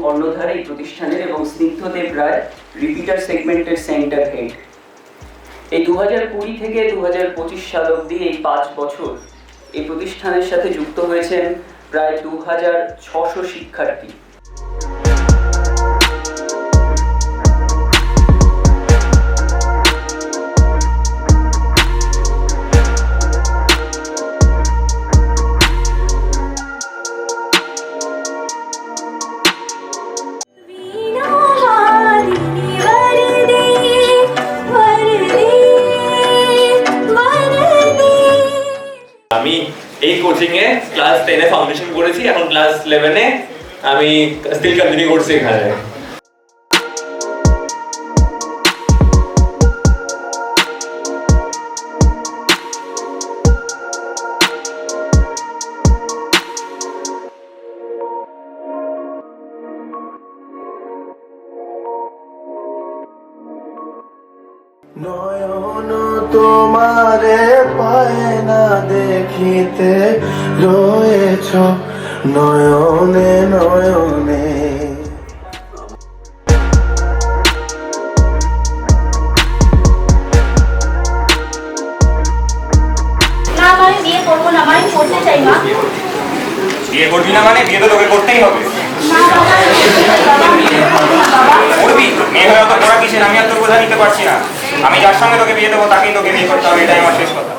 কর্ণধার এই প্রতিষ্ঠানের এবং স্নিগ্ধদেব রায় রিপিটার সেগমেন্টের সেন্টার হেড। এই 2020 থেকে 2025 সাল অবধি এই 5 বছর এই প্রতিষ্ঠানের সাথে যুক্ত হয়েছেন প্রায় 2600 শিক্ষার্থী। আমি এই কোচিং এ ক্লাস 10 এ ফাউন্ডেশন করেছি, এখন ক্লাস 11 এ আমি স্টিল কন্টিনিউ করছি এখানে। নয়ন তোমারে পায় না দেখিতে রয়েছ নয়নে নয়নে। না আমি বিয়ে করবো না, আমি করতে চাই মা। বিয়ে করবি না মানে বিয়ে তো তোকে করতেই হবে। না বাবা, করবি মেয়ে হয়ে অত পড়া কিসের, আমি আর তোর বোঝা নিতে পারছি না। আমি যার সঙ্গে তোকে বিয়ে দেবো তাকেই তোকে বিয়ে করতে হবে, এটাই আমার শেষ কথা।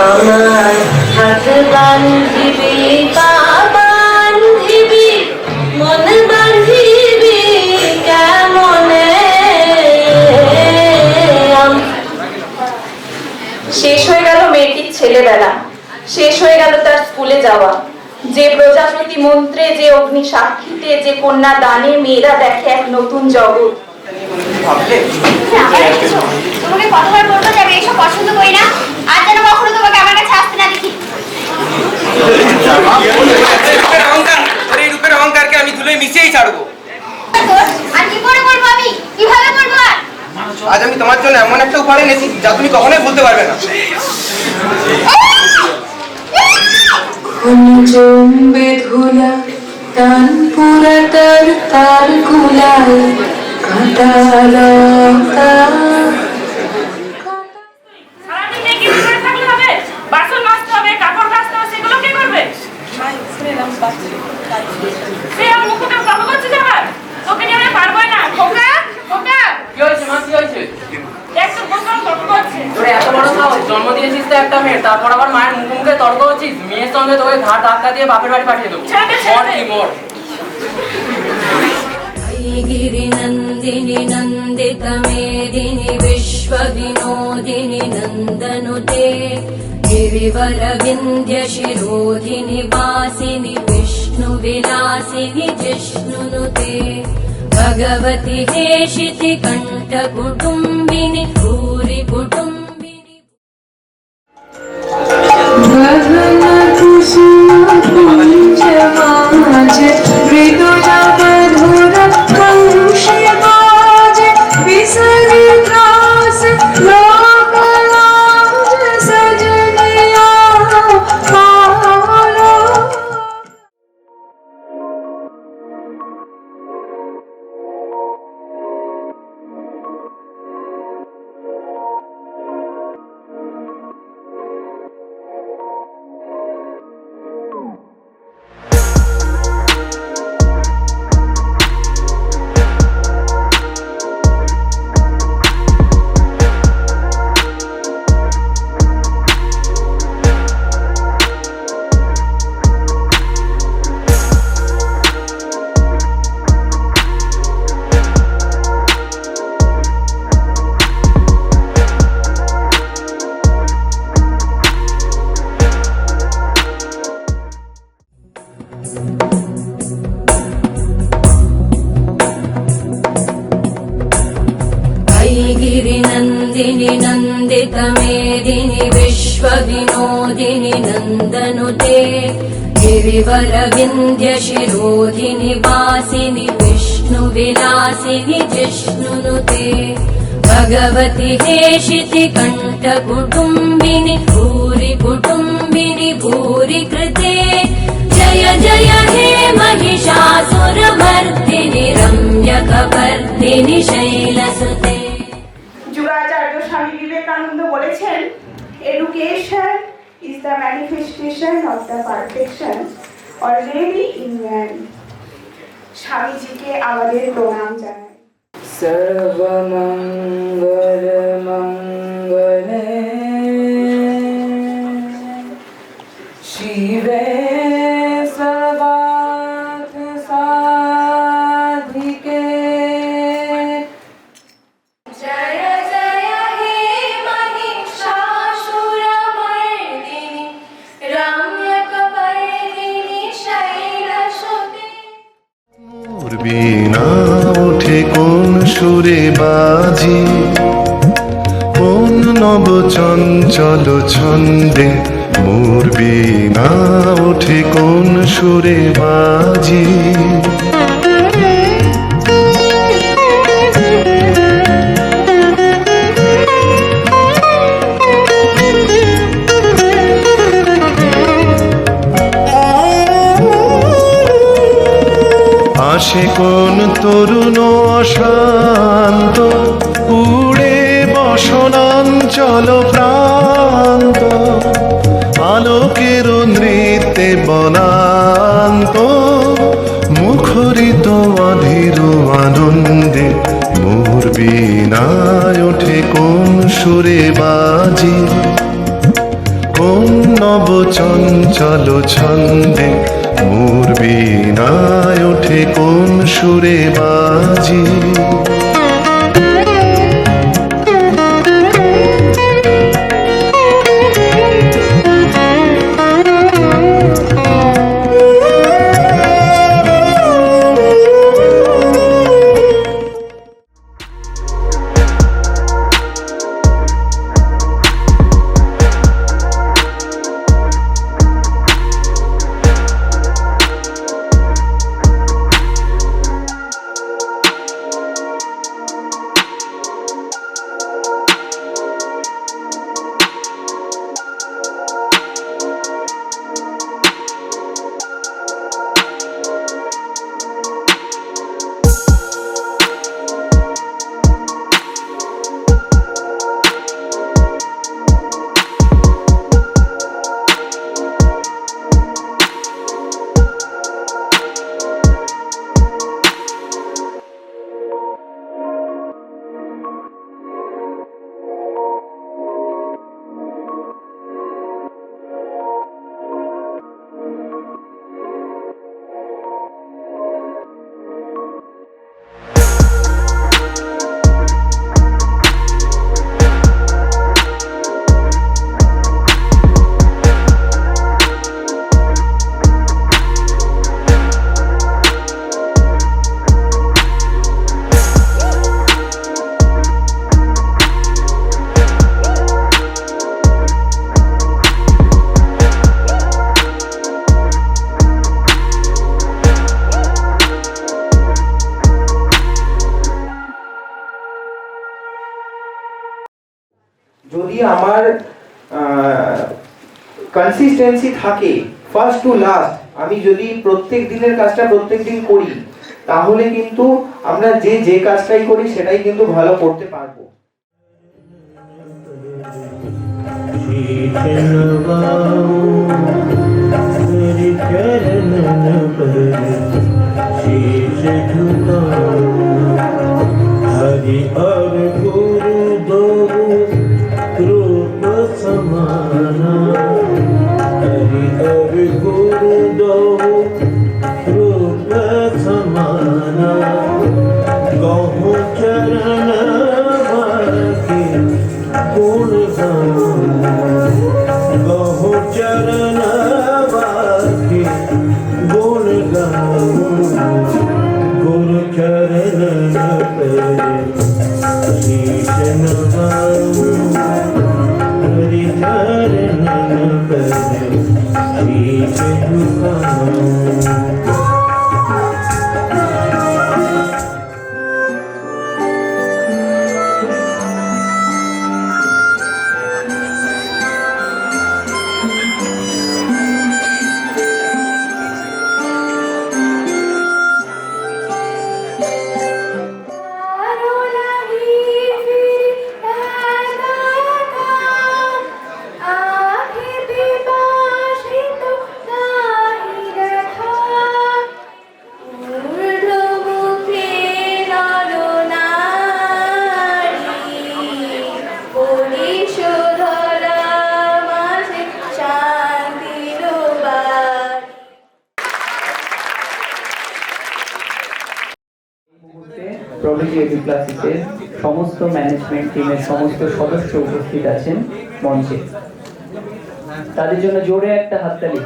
আমার হাত বান্ধিবি পা বান্ধিবি মন বান্ধিবি কেমনে। শেষ হয়ে গেল মেয়েটির ছেলেবেলা, শেষ হয়ে গেল তার স্কুলে যাওয়া। যে প্রজাপতি মন্ত্রে, যে অগ্নি সাক্ষীতে, যে কন্যা দানে মেয়েরা দেখে এক নতুন জগৎ। তোমাকে কতবার বলবো যে আমি এইসব পছন্দ করি না, আর যেন কখনো তোমাকে আমার কাছে আসতে না দেখি। এই রূপের অহংকারকে আমি ধুলোয় মিশিয়েই ছাড়বো। আর কি করে বলবো, আমি কিভাবে বলবো? আজ আমি তোমার জন্য এমন একটা উপহার এনেছি যা তুমি কখনোই ভুলতে পারবে না। জমবে ধুলা টান পুরা তার কুলায় কাটালা। সারাদিনে কি করে থাকলে হবে? বাসন মাজতে হবে, কাপড় কাচতে হবে, সেগুলো কে করবে? সে আমার মুখে তো কথা বলছিস আবার? তোকে নিয়ে আমি পারবোই না। খোকা, খোকা। কি হয়েছে মা, কি হয়েছে? একটু বসে তর্ক করছে। তোরে এত বড় সাহস, জন্ম দিয়েছিস তো একটা মেয়ে, তারপর আবার মায়ের মুখে মুখে তর্ক হচ্ছিস। মেয়ের সঙ্গে তোকে ঘাট ধাক্কা দিয়ে বাপের বাড়ি পাঠিয়ে দেবো। মর কি মর। गिरिनन्दिनि नन्दितमेदिनि विश्वविनोदिनि नन्दनुते गिरिवरविन्द्यशिरोधिनि वासिनि विष्णुविलासिनि जिष्णुनुते भगवति हेशिति कण्ठकुटुम्बिनि भूरि कुटुम्बिनि। गिरिनन्दिनि नन्दितमेदिनि विश्वविनोदिनि नन्दनुते गिरिवरविन्द्यशिरोधिनि वासिनि विष्णुविलासिनि जिष्णुनुते भगवति हेशिति कण्ठकुटुम्बिनि भूरि कुटुम्बिनि भूरि कृते जय जय हे महिषासुरमर्दिनि रम्यकपर्दिनि शैलसुते। যুগাচার্য স্বামী বিবেকানন্দ বলেছেন, education is the manifestation of the perfection already in man. স্বামীজিকে আমাদের প্রণাম জানাই। সর্বমঙ্গল মঙ্গলে শিবে সর্বার্থ সাধিকে। জয় জয় হে महिषासुरमर्दिनि रम्यकपर्दिनि शैलसुते। মোর বীণা ওঠে কোন সুরে বাজি, কোন নব চঞ্চল ছন্দে। মোর বীণা ওঠে কোন সুরে বাজি, আসে কোন তরুণ অশান্ত, উড়ে বসনাঞ্চল প্রান্ত। আলোকের নৃত্যে বনান্ত, মুখরিত অধীর আনন্দে। মোর বীণায় ওঠে কোন সুরে বাজি, কোন নব চঞ্চল ছন্দে। মোর বীণায় ওঠে কোন সুরে বাজি। যদি আমার কনসিস্টেন্সি থাকে ফার্স্ট টু লাস্ট, আমি যদি প্রত্যেক দিনের কাজটা প্রত্যেক দিন করি, তাহলে কিন্তু আমরা যে কাজটাই করি সেটাই কিন্তু ভালো করতে পারবো। Hare প্রোডিজি এডু ক্লাসেসের সমস্ত ম্যানেজমেন্ট টিমের সমস্ত সদস্য উপস্থিত আছেন মঞ্চে। তাদের জন্য জোরে একটা হাততালি।